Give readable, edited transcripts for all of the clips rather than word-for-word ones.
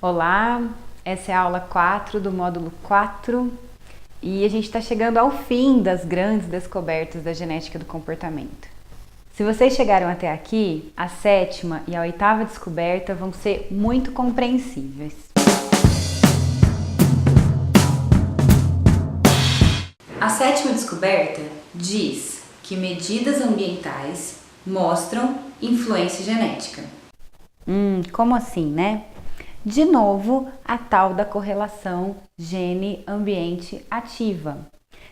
Olá, essa é a aula 4 do módulo 4 e a gente está chegando ao fim das grandes descobertas da genética do comportamento. Se vocês chegaram até aqui, a 7ª e a 8ª descoberta vão ser muito compreensíveis. A 7ª descoberta diz que medidas ambientais mostram influência genética. Como assim, né? De novo, a tal da correlação gene-ambiente ativa.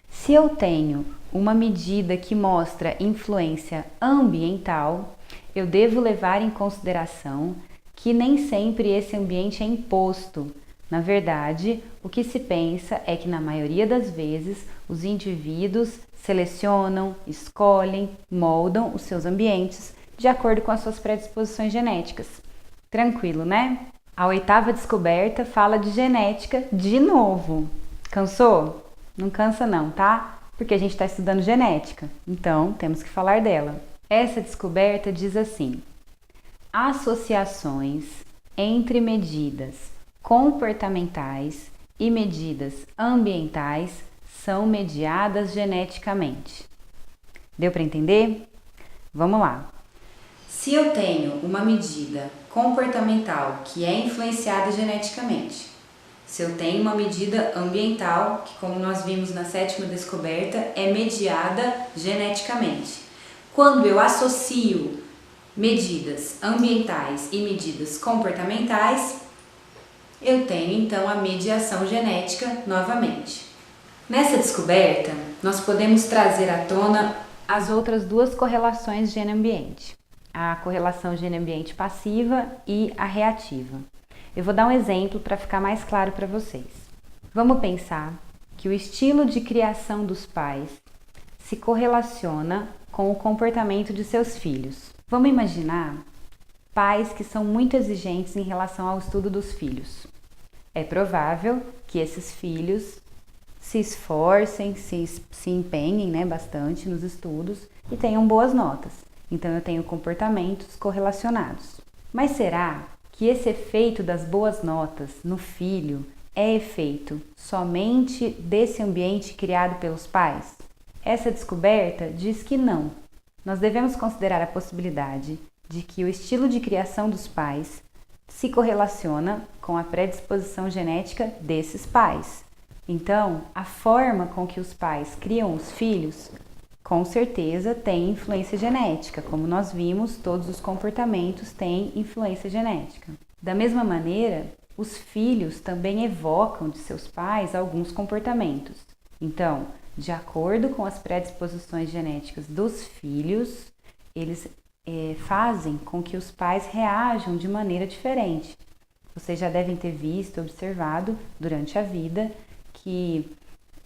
Se eu tenho uma medida que mostra influência ambiental, eu devo levar em consideração que nem sempre esse ambiente é imposto. Na verdade, o que se pensa é que na maioria das vezes os indivíduos selecionam, escolhem, moldam os seus ambientes de acordo com as suas predisposições genéticas. Tranquilo, né? A 8ª descoberta fala de genética de novo. Cansou? Não cansa não, tá? Porque a gente está estudando genética, então temos que falar dela. Essa descoberta diz assim: associações entre medidas comportamentais e medidas ambientais são mediadas geneticamente. Deu para entender? Vamos lá. Se eu tenho uma medida comportamental que é influenciada geneticamente, se eu tenho uma medida ambiental que, como nós vimos na 7ª descoberta, é mediada geneticamente. Quando eu associo medidas ambientais e medidas comportamentais, eu tenho então a mediação genética novamente. Nessa descoberta, nós podemos trazer à tona as outras duas correlações gene-ambiente. A correlação gene-ambiente passiva e a reativa. Eu vou dar um exemplo para ficar mais claro para vocês. Vamos pensar que o estilo de criação dos pais se correlaciona com o comportamento de seus filhos. Vamos imaginar pais que são muito exigentes em relação ao estudo dos filhos. É provável que esses filhos se esforcem, se empenhem, bastante nos estudos e tenham boas notas. Então, eu tenho comportamentos correlacionados. Mas será que esse efeito das boas notas no filho é efeito somente desse ambiente criado pelos pais? Essa descoberta diz que não. Nós devemos considerar a possibilidade de que o estilo de criação dos pais se correlaciona com a predisposição genética desses pais. Então, a forma com que os pais criam os filhos com certeza tem influência genética. Como nós vimos, todos os comportamentos têm influência genética. Da mesma maneira, os filhos também evocam de seus pais alguns comportamentos. Então, de acordo com as predisposições genéticas dos filhos, eles fazem com que os pais reajam de maneira diferente. Vocês já devem ter visto, observado durante a vida que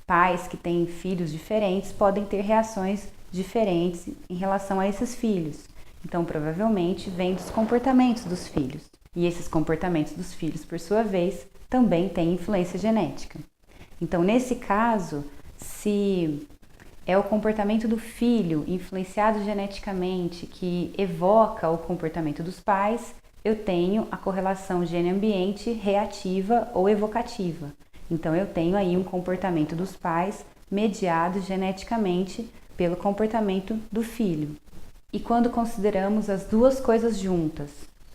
pais que têm filhos diferentes podem ter reações diferentes em relação a esses filhos. Então, provavelmente, vem dos comportamentos dos filhos. E esses comportamentos dos filhos, por sua vez, também têm influência genética. Então, nesse caso, se é o comportamento do filho influenciado geneticamente que evoca o comportamento dos pais, eu tenho a correlação gene-ambiente reativa ou evocativa. Então, eu tenho aí um comportamento dos pais mediado geneticamente pelo comportamento do filho. E quando consideramos as duas coisas juntas,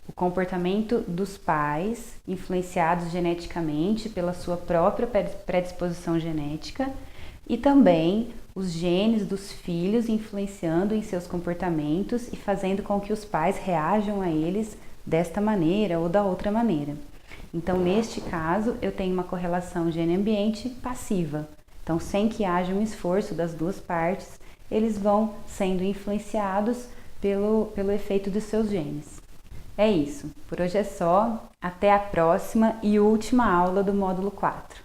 o comportamento dos pais influenciados geneticamente pela sua própria predisposição genética e também os genes dos filhos influenciando em seus comportamentos e fazendo com que os pais reajam a eles desta maneira ou da outra maneira. Então, neste caso, eu tenho uma correlação gene-ambiente passiva. Então, sem que haja um esforço das duas partes, eles vão sendo influenciados pelo efeito dos seus genes. É isso. Por hoje é só. Até a próxima e última aula do módulo 4.